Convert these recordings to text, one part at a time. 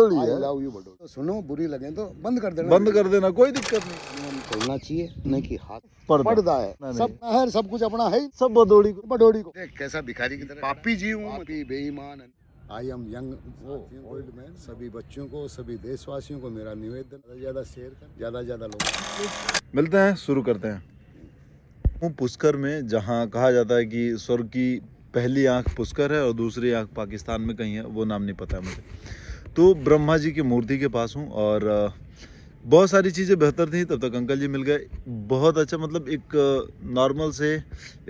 I love you Badoli. तो सुनो, बुरी लगे तो बंद कर देना, कोई दिक्कत नहीं। चलना चाहिए, नहीं कि हाथ पर्दा है। नहीं। सब है, सब कुछ अपना है, सब बडोली बडोली को देख कैसा भिखारी की तरह, पापी जी हूँ, पापी बेईमान। I am young old man. सभी बच्चों को, सभी देशवासियों को मेरा निवेदन, ज्यादा शेयर कर, ज्यादा लोग मिलते हैं, शुरू करते हैं। पुष्कर में, जहाँ कहा जाता है कि स्वर्ग की पहली आंख पुष्कर है और दूसरी आंख पाकिस्तान में कहीं है, वो नाम नहीं पता है मुझे। तो ब्रह्मा जी की मूर्ति के पास हूँ और बहुत सारी चीज़ें बेहतर थी, तब तक अंकल जी मिल गए। बहुत अच्छा, मतलब एक नॉर्मल से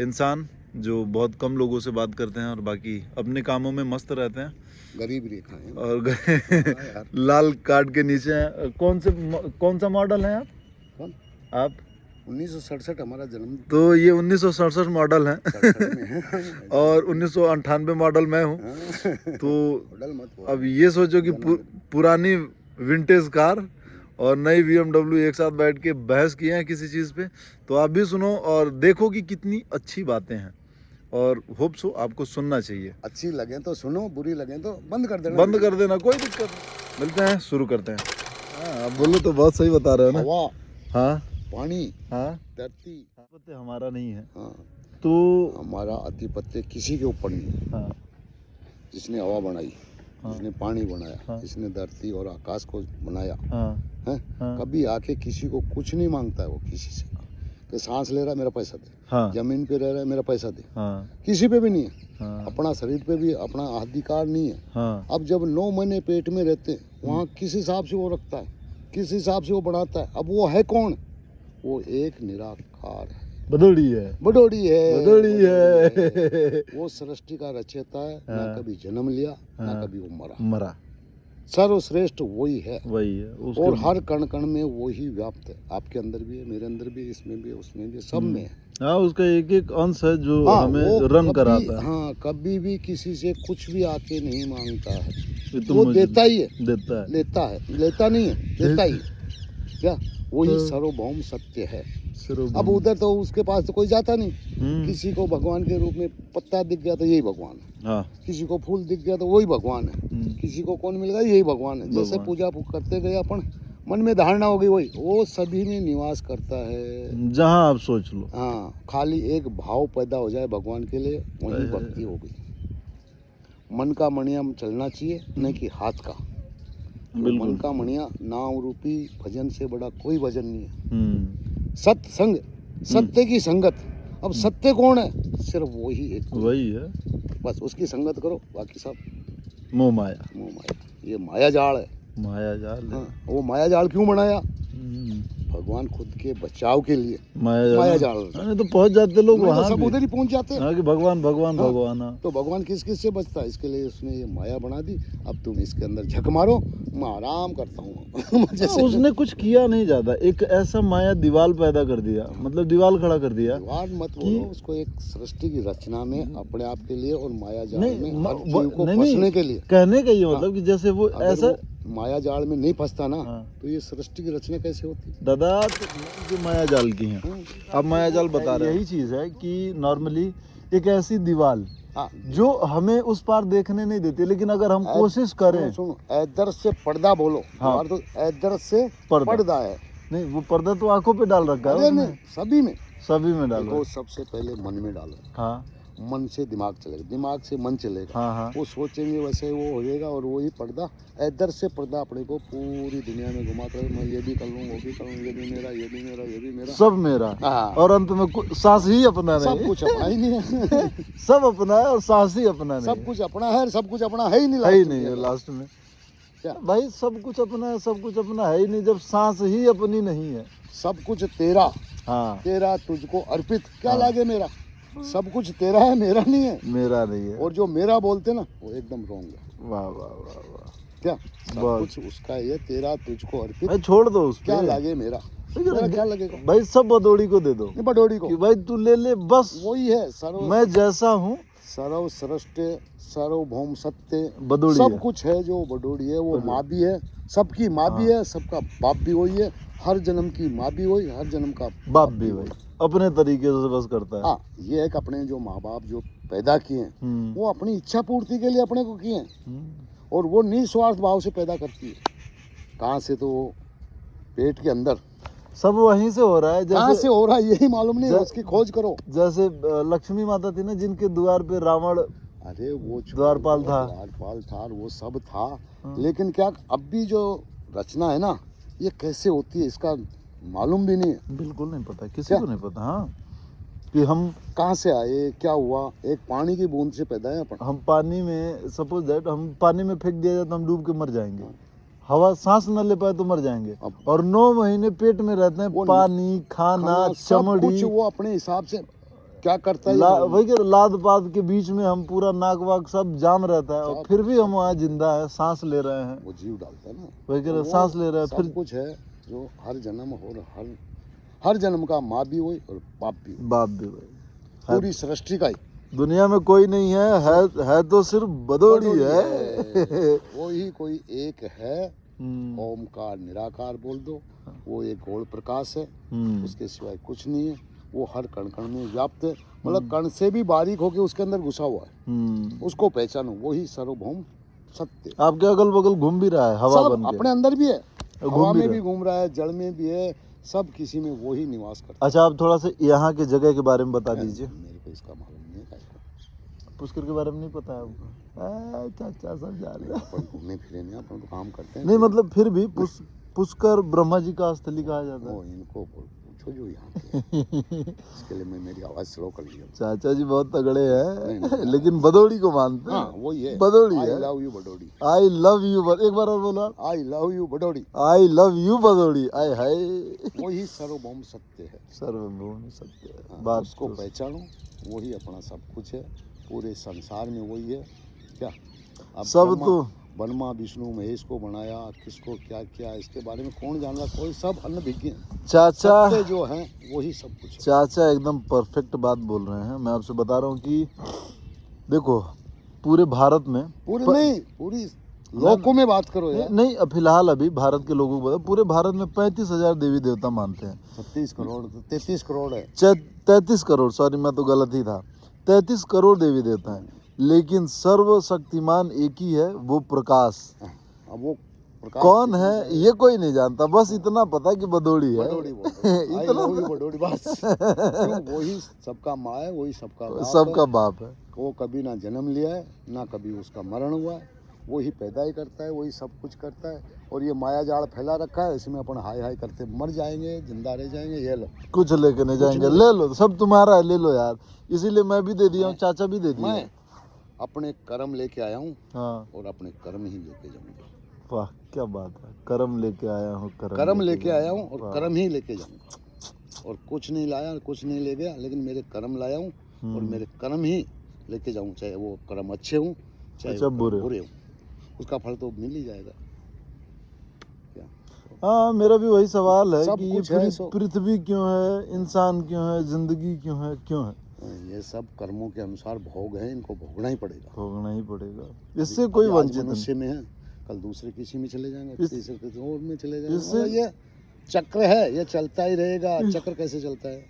इंसान जो बहुत कम लोगों से बात करते हैं और बाकी अपने कामों में मस्त रहते हैं। गरीब रेखा है और लाल कार्ड के नीचे हैं। कौन सा मॉडल है आप? 1967 हमारा जन्म। तो ये 1967 मॉडल है और 1998 मॉडल मैं हूँ। तो अब ये सोचो कि पुरानी विंटेज कार और नई BMW एक साथ बैठ के बहस किए हैं किसी चीज़ पे। तो आप भी सुनो और देखो कि कितनी अच्छी बातें हैं और होप सो आपको सुनना चाहिए। अच्छी लगे तो सुनो, बुरी लगे तो बंद कर देना, कोई दिक्कत नहीं। मिलते हैं, शुरू करते हैं। हाँ, आप बोलो तो बहुत सही बता रहे हो ना। हवा, हाँ, पानी, हाँ, धरती, आधिपत्य हमारा नहीं है। हाँ, तो हमारा आधिपत्य किसी के ऊपर नहीं है। हाँ, जिसने हवा बनाई, हाँ, जिसने पानी बनाया, हाँ, जिसने धरती और आकाश को बनाया, हाँ, है, हाँ, कभी आके किसी को कुछ नहीं मांगता है वो किसी से कि सांस ले रहा है मेरा पैसा दे, हाँ, जमीन पे रह रहा है मेरा पैसा दे, हाँ, किसी पे भी नहीं है। हाँ, अपना शरीर पे भी अपना अधिकार नहीं है। हाँ, अब जब 9 महीने पेट में रहते हैं, वहाँ किस हिसाब से वो रखता है, किस हिसाब से वो बनाता है। अब वो है कौन? वो एक निराकार है, बदौड़ी बडोली है। वो सृष्टि का रचयिता है। हाँ, ना कभी जन्म लिया, ना हाँ, कभी वो मरा, सर्वश्रेष्ठ वही है वही है और हर कण कण में वही व्याप्त है। आपके अंदर भी है, मेरे अंदर भी, इसमें भी, उसमें भी, सब में है। हाँ, उसका एक एक अंश है जो हाँ, हमें वो रन कराता है। हाँ, कभी भी किसी से कुछ भी आके नहीं मांगता है, कि तुम वो मुझे देता ही है, देता है, लेता है, लेता नहीं है, देता ही है। क्या वही तो- सार्वभौम सत्य है। सिर्फ अब उधर तो उसके पास तो कोई जाता नहीं। हम्म, किसी को भगवान के रूप में पत्ता दिख गया तो यही भगवान है, हाँ, किसी को फूल दिख गया तो वही भगवान है, किसी को कौन मिल गया यही भगवान है। जैसे भगवान। पूजा करते गए अपन, मन में धारणा हो गई वही, वो सभी में निवास करता है। जहाँ आप सोच लो। हाँ, खाली एक भाव पैदा हो जाए भगवान के लिए, वही भक्ति हो गई। मन का मणिया चलना चाहिए, नहीं कि हाथ का। बिल्कुल। मन का मणिया नाम रूपी भजन से बड़ा कोई भजन नहीं है। हम्म, सत्संग, सत्य की संगत। अब सत्य कौन है? सिर्फ वही एक, वही है, बस उसकी संगत करो, बाकी सब मोह माया, मोह माया। ये माया जाल है। माया जाल है। हाँ, वो माया जाल क्यों बनाया? हम्म, भगवान खुद के बचाव के लिए माया माया जाल। जाल। नहीं तो पहुंच जाते लोग नहीं तो वहाँ सब भी। उधर ही पहुंच जाते हैं। हाँ, कि भगवान भगवान हाँ। भगवान। हाँ। तो भगवान किस किस से बचता है? इसके लिए उसने ये माया बना दी। अब तुम इसके अंदर झक मारो, मैं आराम करता हूँ। जैसे उसने कुछ किया नहीं ज्यादा, एक ऐसा माया दीवार पैदा कर दिया, मतलब दीवार खड़ा कर दिया। दीवार मत बोलो उसको, एक सृष्टि की रचना में अपने आप के लिए और माया जाल नहीं, में हर जीव को नहीं, फंसने के लिए। कहने का ये मतलब कि जैसे वो अगर ऐसा वो माया जाल में नहीं फंसता ना, हाँ। तो ये सृष्टि की रचना कैसे होती? दादा जो माया जाल की हैं, अब माया जाल बता रहे हैं। यही चीज है कि नॉर्मली एक ऐसी दीवार हाँ, जो हमें उस पार देखने नहीं देती, लेकिन अगर हम कोशिश करें। सुनो, ऐदर से पर्दा बोलो। हाँ। तो ऐदर से पर्दा है। नहीं, वो पर्दा तो आंखों पे डाल रखा है अरे उसने। नहीं, सभी में। सभी में डाल देखो, सबसे पहले मन में डालो। हाँ, मन से दिमाग चलेगा, दिमाग से मन चलेगा। हाँ, हाँ, वो सोचेंगे वैसे वो हो जाएगा, और वही पर्दा, ऐदर से पर्दा अपने को पूरी दुनिया में घुमाता है। मैं ये भी कर लूँ, वो भी कर लूँ, ये भी मेरा, ये भी मेरा, ये भी मेरा, सब मेरा। हाँ। और अंत में सांस ही अपना सब नहीं। कुछ अपना ही नहीं है। सब अपना है और सांस ही अपना नहीं। सब कुछ अपना है, सब कुछ अपना है ही नहीं। है ही नहीं है लास्ट में। क्या? भाई सब कुछ अपना है, सब कुछ अपना है ही नहीं जब सांस ही अपनी नहीं है। सब कुछ तेरा, हाँ, तेरा तुझको अर्पित। क्या हाँ। लागे मेरा? सब कुछ तेरा है, मेरा नहीं है। मेरा नहीं है। और जो मेरा बोलते ना, वो एकदम रॉन्ग है। वाह वाह वाह वाह। क्या? सब बहुत। कुछ उसका है, तेरा तुझको अर्पित। भाई छोड़ दो उस क्या पे। लागे मेरा? मेरा क्या लगेगा? भाई सब बदौड़ी को दे दो ये बडोली को। कि भाई तू ले ले, बस वही है सर्व, मैं जैसा हूँ। सर्व सृष्टि, सार्वभौम सत्य, बदौड़ी सब है। कुछ है जो बडोली है। वो बडोली। माँ भी है, सबकी माँ भी हाँ। है, सबका बाप भी वही है। हर जन्म की माँ भी वही, हर जन्म का बाप भी भाई अपने तरीके से बस करता है। हाँ, ये है कि अपने जो माँ बाप जो पैदा किए हैं, वो अपनी इच्छा पूर्ति के लिए अपने को किए हैं। और वो निस्वार्थ भाव से पैदा करती है। कहाँ से? तो वो पेट के अंदर सब वहीं से हो रहा है। कहाँ जैसे से हो रहा है यही मालूम नहीं है, उसकी खोज करो। जैसे लक्ष्मी माता थी ना, जिनके द्वार पे रावण अरे वो द्वारपाल था। द्वारपाल था, वो सब था। लेकिन क्या अब भी जो रचना है ना, ये कैसे होती है इसका मालूम भी नहीं है। बिल्कुल नहीं पता, किसी को नहीं पता। हाँ, कि हम कहाँ से आए, क्या हुआ, एक पानी की बूंद से पैदा है अपन। हम पानी में, सपोज दैट हम पानी में फेंक दिया जाए तो हम डूब के मर जाएंगे। हवा सांस न ले पाए तो मर जाएंगे। और 9 महीने पेट में रहते हैं, पानी, खाना, सब कुछ चमड़ी, वो अपने हिसाब से क्या करता है वही के लाद पाद के बीच में हम पूरा नाक वाक सब जाम रहता है, और फिर भी हम वहाँ जिंदा है, सांस ले रहे हैं। वो जीव डालता है ना, वही तो सांस ले रहे हैं। फिर सब कुछ है जो हर जन्म और हर जन्म का माँ भी वही और बाप भी वही, बाप भी वही। पूरी सृष्टि का ही। दुनिया में कोई नहीं है तो सिर्फ बदौड़ी है। वही कोई एक है, ओमकार निराकार बोल दो। वो एक गौड़ प्रकाश है, उसके सिवाय कुछ नहीं है। वो हर कण कण में व्याप्त है, मतलब कण से भी बारीक होके उसके अंदर घुसा हुआ है। उसको पहचानो, वही सार्वभौम सत्य। आपके अगल बगल घूम भी रहा है, हवा सब बन के। अपने अंदर भी है, हवा में भी घूम रहा है, जल में भी है, सब किसी में वही निवास करता है। अच्छा, आप थोड़ा सा यहाँ के जगह के बारे में बता दीजिए। मेरे को इसका मालूम नहीं है। पुष्कर के बारे में नहीं पता है आपको? चाचा सब जान रहे हैं। अपन घूमने फिरे नहीं, अपन तो काम करते हैं। नहीं मतलब फिर भी पुष्कर ब्रह्मा जी का स्थली कहा जाता है। इनको पूछो जो यहाँ के। इसके लिए मैं मेरी आवाज स्लो कर लिया। चाचा जी बहुत तगड़े हैं, लेकिन बदौड़ी को मानते हैं। हाँ, वही है, बदौड़ी है। I love you Badodi. I love you, एक बार और बोला। I love you Badodi. I love you Badodi. आय हाय, वही सर्वभौम सत्य है। सर्वभौम सत्य है। हाँ, बात उसको पहचानो, वही अपना सब कुछ है। पूरे संसार में वही है। क्या अब सब तो ब्रह्मा विष्णु महेश को बनाया, किसको क्या किया इसके बारे में कौन जान रहा? कोई सब अनभिज्ञ। चाचा जो है वही सब कुछ है। चाचा एकदम परफेक्ट बात बोल रहे हैं। मैं आपसे बता रहा हूँ कि देखो, पूरे भारत में, पूरी लोगों में बात करो यार। नहीं फिलहाल अभी भारत के लोगों को पूरे भारत में 35,000 देवी देवता मानते हैं। 36 करोड़ 33 करोड़ है। 33 करोड़, सॉरी मैं तो गलत ही था। 33 करोड़ देवी देवता है, लेकिन सर्वशक्तिमान एक ही है, वो प्रकाश। अब वो प्रकाश कौन है ये कोई नहीं जानता, बस इतना पता कि बदौड़ी है। इतना बडोड़ी बस। वही सबका माँ है, वही सबका बाप है। वो कभी ना जन्म लिया है, ना कभी उसका मरण हुआ है। वही पैदा ही करता है, वही सब कुछ करता है। और ये माया जाल फैला रखा है, इसमें अपन हाय हाय करते मर जाएंगे, जिंदा रह जाएंगे। ये लो, कुछ लेके नहीं जाएंगे, ले लो, सब तुम्हारा है, ले लो यार। इसीलिए मैं भी दे दिया हूँ, चाचा भी दे दिया। मैं अपने कर्म लेके आया हूँ, हाँ, और अपने कर्म ही लेके जाऊंगा। वाह क्या बात है। कर्म लेके आया हूँ, कर्म लेके आया हूँ, और कर्म ही लेके जाऊंगा। और कुछ नहीं लाया, कुछ नहीं ले गया, लेकिन मेरे कर्म लाया हूँ, और मेरे कर्म ही लेके जाऊँ। चाहे वो कर्म अच्छे हों, चाहे बुरे हों, उसका फल तो मिल ही जाएगा। हाँ, मेरा भी वही सवाल है कि ये है, पृथ्वी क्यों है, इंसान क्यों है, जिंदगी क्यों है, क्यों है? ये सब कर्मों के अनुसार भोग है, इनको भोगना ही पड़ेगा। भोगना ही पड़ेगा, इससे कोई वंचित मनुष्य में है, कल दूसरे किसी में चले जाएंगे, तीसरे किसी और में चले जाएंगे। ये चक्र है, ये चलता ही रहेगा। चक्र कैसे चलता है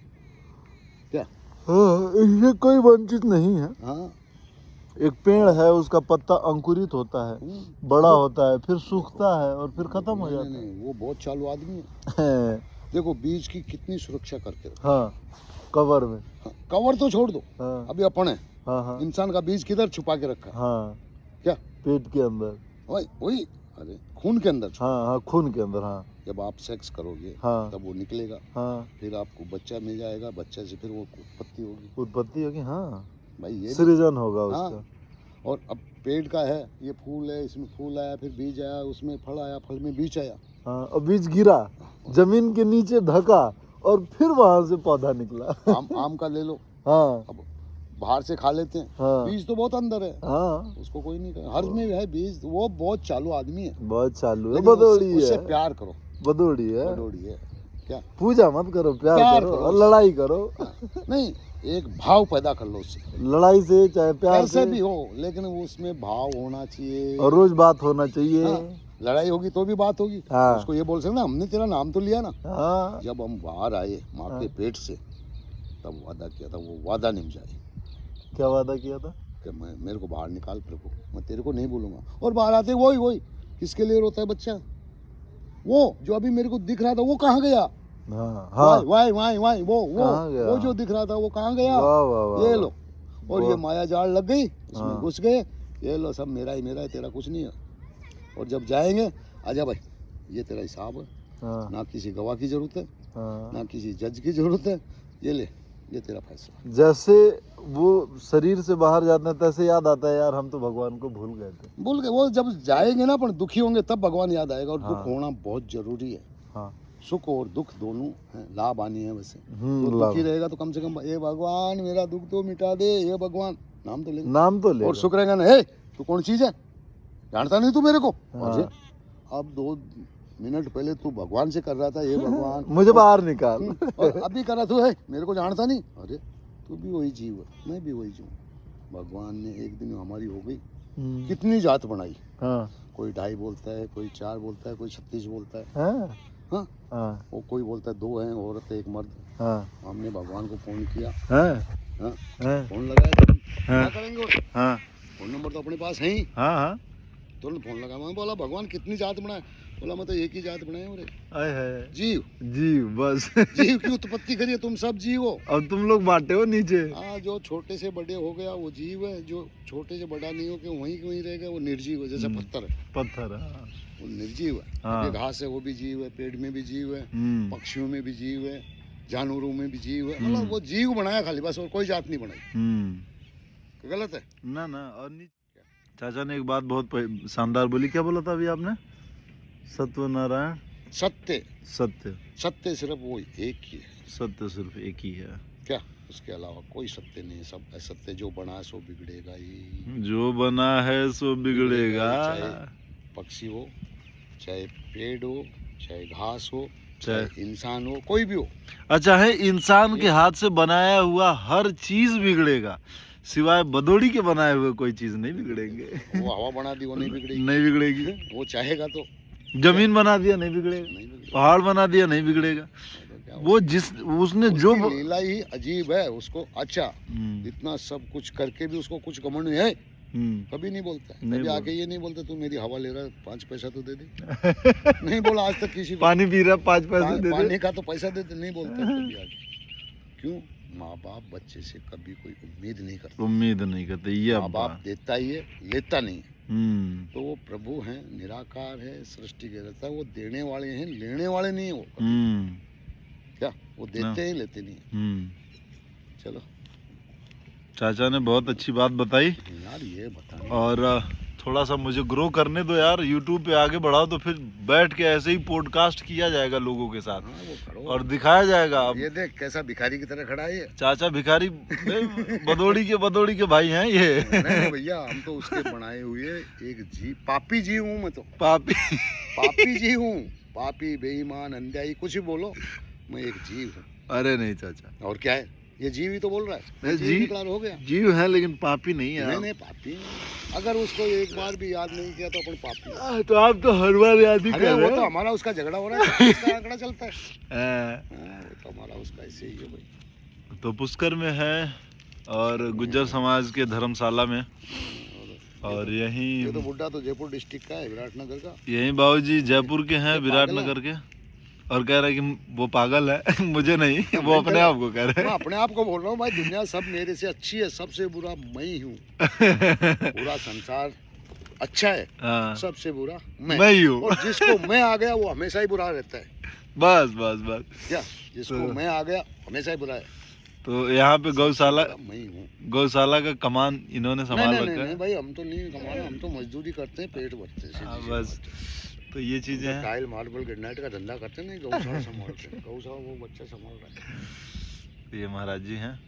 क्या? हाँ, इससे कोई वंचित नहीं है। हाँ, एक पेड़ है, उसका पत्ता अंकुरित होता है, बड़ा होता है, फिर सूखता है, और फिर खत्म हो जाता है। वो बहुत चालू आदमी है। देखो बीज की कितनी सुरक्षा करके रखो। हाँ, कवर में। हाँ, कवर तो छोड़ दो। हाँ, अभी अपन है। हाँ, इंसान का बीज किधर छुपा के रखा है? हाँ, क्या? पेट के अंदर। वही अरे खून के अंदर। हाँ, खून के अंदर। हाँ, जब आप सेक्स करोगे, हाँ, तब वो निकलेगा। हाँ, फिर आपको बच्चा मिल जाएगा, बच्चा से फिर वो उत्पत्ति होगी। हाँ भाई, ये सृजन होगा उसका। हाँ। और अब पेड़ का है, ये फूल है, इसमें फूल आया, फिर बीज आया, उसमें फल आया, फल में बीज आया। हाँ, और बीज गिरा, जमीन के नीचे ढका, और फिर वहां से पौधा निकला। आम का ले लो। हाँ, अब बाहर से खा लेते हैं। हाँ, बीज तो बहुत अंदर है। हाँ, उसको कोई नहीं कर, हर में है बीज। वो बहुत चालू आदमी है, बहुत चालू है। लेकिन बदौड़ी उससे है, प्यार करो। बदौड़ी है। बडोड़ी है क्या? पूजा मत करो, प्यार करो, और लड़ाई करो। नहीं, एक भाव पैदा कर लो उससे। लड़ाई से चाहे प्यार ऐसे भी हो, लेकिन उसमें भाव होना चाहिए, और रोज बात होना चाहिए। हाँ, लड़ाई होगी तो भी बात होगी। हाँ, उसको ये बोल सकते ना, हमने तेरा नाम तो लिया ना। हाँ, जब हम बाहर आए माँ के पेट से, तब वादा किया था, वो वादा निभ जाए। क्या वादा किया था? कि मेरे को बाहर निकाल प्रभु, मैं तेरे को नहीं बोलूँगा। और बाहर आते वही किसके लिए रोता है बच्चा? वो जो अभी मेरे को दिख रहा था वो कहाँ गया? वाई वो जो दिख रहा था वो कहाँ गया? ये लो, और ये माया जाल लग गई, इसमें घुस गए, ये लो सब मेरा ही तेरा कुछ नहीं है। और जब जाएंगे, आजा भाई ये तेरा हिसाब है, ना किसी गवाह की जरूरत है, ना किसी जज की जरूरत है, ये ले, ये तेरा फैसला। जैसे वो शरीर से बाहर जाते हैं तैसे याद आता है यार हम तो भगवान को भूल गए थे। भूल गए, वो जब जाएंगे ना अपन दुखी होंगे तब भगवान याद आएगा। और दुख होना बहुत जरूरी है। सुख और दुख दोनों हैं, लाभ आनी है वैसे। तो दुखी रहेगा तो कम से कम ये भगवान मेरा दुख तो मिटा दे, ये भगवान नाम तो ले। और सुख रहेगा ना, हे तू कौन चीज है, जानता नहीं तू मेरे को? अब 2 मिनट पहले तू भगवान से कर रहा था, ये भगवान मुझे बाहर निकाल, और अभी कर रहा तू है मेरे को जानता नहीं। अरे तू भी वही जीव है, मैं भी वही जीव। भगवान ने एक दिन हमारी हो गई, कितनी जात बनाई। कोई 2.5 बोलता है, कोई 4 बोलता है, कोई 36 बोलता है। वो कोई बोलता है 2 हैं, औरत 1 मर्द। हमने भगवान को फोन किया, फोन लगाया, क्या करेंगे? फोन नंबर तो अपने पास है ही। तो फोन लगा, मैं बोला भगवान कितनी जात बनाए? बोला मैं तो एक ही जात बनाए मेरे, जीव बस। जीव की उत्पत्ति करिए, तुम सब जीव हो, अब तुम लोग बांटे हो नीचे। जो छोटे से बड़े हो गया वो जीव है, जो छोटे से बड़ा नहीं हो के वहीं रह गया वो निर्जीव है। जैसे पत्थर है, वो निर्जीव है। घास है वो भी जीव है, पेड़ में भी जीव है, पक्षियों में भी जीव है, जानवरों में भी जीव है। मतलब वो जीव बनाया खाली बस, और कोई जात नहीं बनाई। गलत है ना। और चाचा ने एक बात बहुत शानदार बोली, क्या बोला था अभी आपने? सत्य नारायण, सत्य सिर्फ वो एक ही है। सत्य सिर्फ एक ही है क्या? उसके अलावा कोई सत्य नहीं है, सब असत्य। जो बना है सो बिगड़ेगा ही, जो बना है सो बिगड़ेगा। चाहे पक्षी हो, चाहे पेड़ हो, चाहे घास हो, चाहे इंसान हो, कोई भी हो। अच्छा है, इंसान के हाथ से बनाया हुआ हर चीज बिगड़ेगा, सिवाय बदोड़ी के बनाए हुए कोई चीज नहीं बिगड़ेंगे। वो हवा बना दी वो नहीं बिगड़ेगी। वो चाहेगा तो। जमीन बना दिया नहीं बिगड़ेगा, पहाड़ बना दिया नहीं बिगड़ेगा। वो उसने जो लीला ही अजीब है। उसको अच्छा इतना सब कुछ करके भी उसको कुछ घमंड है, कभी नहीं बोलता है। कभी आके ये नहीं बोलता तू मेरी हवा ले रहा है, 5 पैसा तो दे दे। नहीं बोला आज तक किसी को। पानी पी रहा 5 पैसे दे दे, पानी का तो पैसा दे दे, नहीं बोलता कभी आगे। क्यों? माँ बाप बच्चे से कभी कोई उम्मीद नहीं करते। ये माँ बाप देता ही है, लेता नहीं है। तो वो प्रभु हैं, निराकार है, सृष्टि के रहता है, वो देने वाले हैं, लेने वाले नहीं है वो। क्या वो देते ही लेते नहीं। चलो, चाचा ने बहुत अच्छी बात बताई यार, ये बताना। और थोड़ा सा मुझे ग्रो करने दो यार, यूट्यूब पे आगे बढ़ाओ तो फिर बैठ के ऐसे ही पॉडकास्ट किया जाएगा लोगों के साथ और दिखाया जाएगा। अब ये देख कैसा भिखारी की तरह खड़ा है चाचा। भिखारी बदौड़ी के भाई हैं ये। नहीं भैया, हम तो उसके बनाए हुए एक जीव, पापी जीव हूँ मैं तो। पापी जीव हूँ, पापी, बेईमान, अन्यायी, कुछ भी बोलो, मैं एक जीव हूँ। अरे नहीं चाचा, और क्या है? ये जीव ही तो बोल रहा है। जीव हो गया, जीव है लेकिन पापी नहीं है। नहीं पापी, अगर उसको एक बार भी याद नहीं किया तो अपन पापी। तो आप तो हर बार याद ही कर रहे हो। वो तो हमारा उसका झगड़ा हो रहा है, इसका आंकड़ा चलता है। वो तो हमारा उसका ऐसे ही है भाई। तो पुष्कर में है और गुज्जर समाज के धर्मशाला में, और यही ये तो बुड्ढा तो जयपुर डिस्ट्रिक्ट का है, विराटनगर का। यही बाबूजी जयपुर के हैं, विराटनगर के। और कह रहा है कि वो पागल है। मुझे नहीं, वो अपने आप को कह रहे हैं। मैं अपने आप को बोल रहा हूँ भाई, दुनिया सब मेरे से अच्छी है, सबसे बुरा मैं ही हूँ। पूरा संसार अच्छा है, सबसे बुरा मैं ही हूँ। और जिसको मैं आ गया वो हमेशा ही बुरा रहता है। बस क्या? जिसको मैं आ गया हमेशा ही बुरा है। तो यहाँ पे गौशाला, मैं ही हूँ। गौशाला का कमान इन्होंने संभाल रखा है। भाई हम तो नहीं कमाना, हम तो मजदूरी करते हैं, पेट भरते हैं बस। तो ये चीजें हैं, टाइल मार्बल ग्रेनाइट का धंधा करते नहीं, गौशाला संभालते हैं। गौशाला वो बच्चा संभाल रहा है। ये महाराज जी हैं,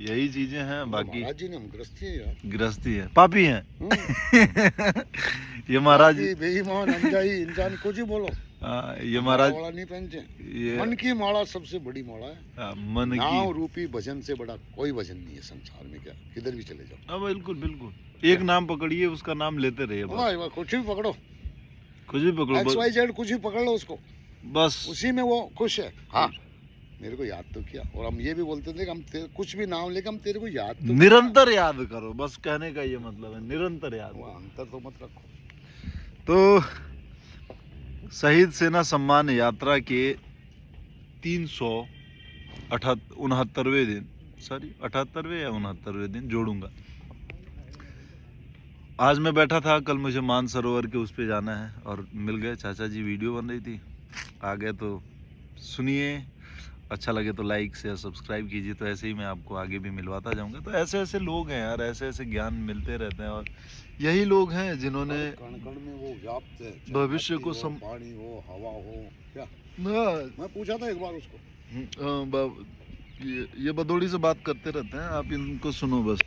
यही चीजें हैं। बाकी महाराज जी ने, हम गृहस्थी है यार, गृहस्थी है, पापी हैं। ये महाराज जी बेईमान, अन्यायी इंसान, कुछ ही बोलो। ये महाराज माला नहीं पहनते, मन की माला सबसे बड़ी माला है। मन नाम रूपी भजन से बड़ा कोई भजन नहीं है संसार में। क्या किधर भी चले जाओ, बिल्कुल एक नाम पकड़िए, उसका नाम लेते रहिए। कुछ भी पकड़ो, कुछ भी पकड़ो, XYZ कुछ भी पकड़ लो उसको, बस उसी में वो खुश है। हाँ, मेरे को याद तो किया। और हम ये भी बोलते थे कि हम कुछ भी नाम लेके हम तेरे को याद तो निरंतर याद करो, बस कहने का ये मतलब है, निरंतर याद। वो अंतर तो मत रखो। तो शहीद सेना सम्मान यात्रा के 369वें दिन, सॉरी 78वें या 69वें दिन जोड़ूंगा। आज मैं बैठा था, कल मुझे मानसरोवर के उस पे जाना है और मिल गए चाचा जी, वीडियो बन रही थी, आ गए। तो सुनिए, अच्छा लगे तो लाइक शेयर सब्सक्राइब कीजिए। तो ऐसे ही मैं आपको आगे भी मिलवाता जाऊंगा। तो ऐसे ऐसे लोग हैं यार, ऐसे ऐसे ज्ञान मिलते रहते हैं, और यही लोग हैं जिन्होंने कण कण में वो व्याप्त है, भविष्य को पानी हो, हवा हो, क्या हाँ, मैं पूछा था एक बार उसको। ये बदौड़ी से बात करते रहते हैं, आप इनको सुनो बस।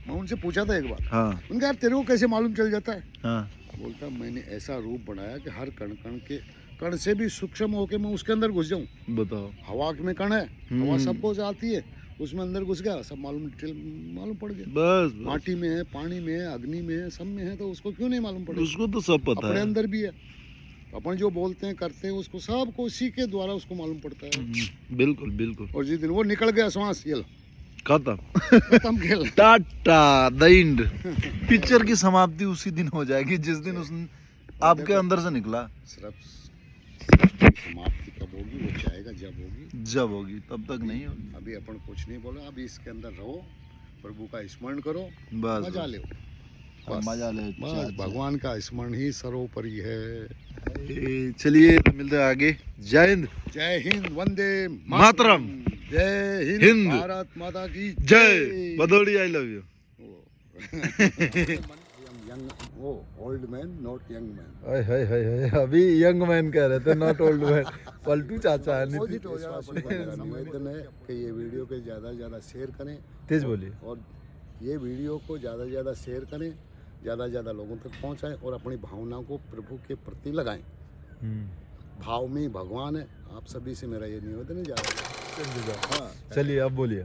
मैं उनसे पूछा था एक बार, हाँ उनका यार तेरे को कैसे मालूम चल जाता है? हाँ, बोलता मैंने ऐसा रूप बनाया कि हर कण कण के कण से भी सूक्ष्म होके मैं उसके अंदर घुस जाऊं। बताओ। हवा में कण है, हवा सबको जाती है, उसमें अंदर घुस गया, सब मालूम डिटेल मालूम पड़ गया। बस माटी में है, पानी में है, अग्नि में है, सब में है, तो उसको क्यों नहीं मालूम पड़ेगा? उसको तो सब पता अपने है। अंदर भी है। अपन जो बोलते हैं करते हैं उसको सबको उसी के द्वारा उसको मालूम पड़ता है। बिल्कुल बिल्कुल। और जिस दिन वो निकल गया श्वास, ये लो खत्म खत्म खेल। Tata the end. पिक्चर की समाप्ति उसी दिन हो जाएगी जिस दिन उसने आपके अंदर से निकला। सिर्फ समाप्ति कब होगी? वो चाहेगा जब होगी, तब तक नहीं होगी। अभी अपन कुछ नहीं बोला, अभी इसके अंदर रहो, प्रभु का स्मरण करो, बस मजा ले, मजा ले। बस भगवान का स्मरण ही सर्वोपरि है। चलिए मिलते हैं आगे। जय हिंद, जय हिंद, वंदे मातरम, जय हिंद, हिंद, भारत माता की जय। बदौड़ी आई लव यू। वो old man not young man. अभी यंग मैन कह रहे थे, नॉट ओल्ड मैन। पलटू चाचा है। निवेदन है कि ये वीडियो को ज़्यादा से ज़्यादा शेयर करें, तेज बोलिए, और ये वीडियो को ज़्यादा से ज़्यादा शेयर करें, ज़्यादा से ज़्यादा लोगों तक पहुंचाएं, और अपनी भावना को प्रभु के प्रति लगाएं। भाव में ही भगवान है। आप सभी से मेरा ये निवेदन है, ज़्यादा। चलिए अब बोलिए।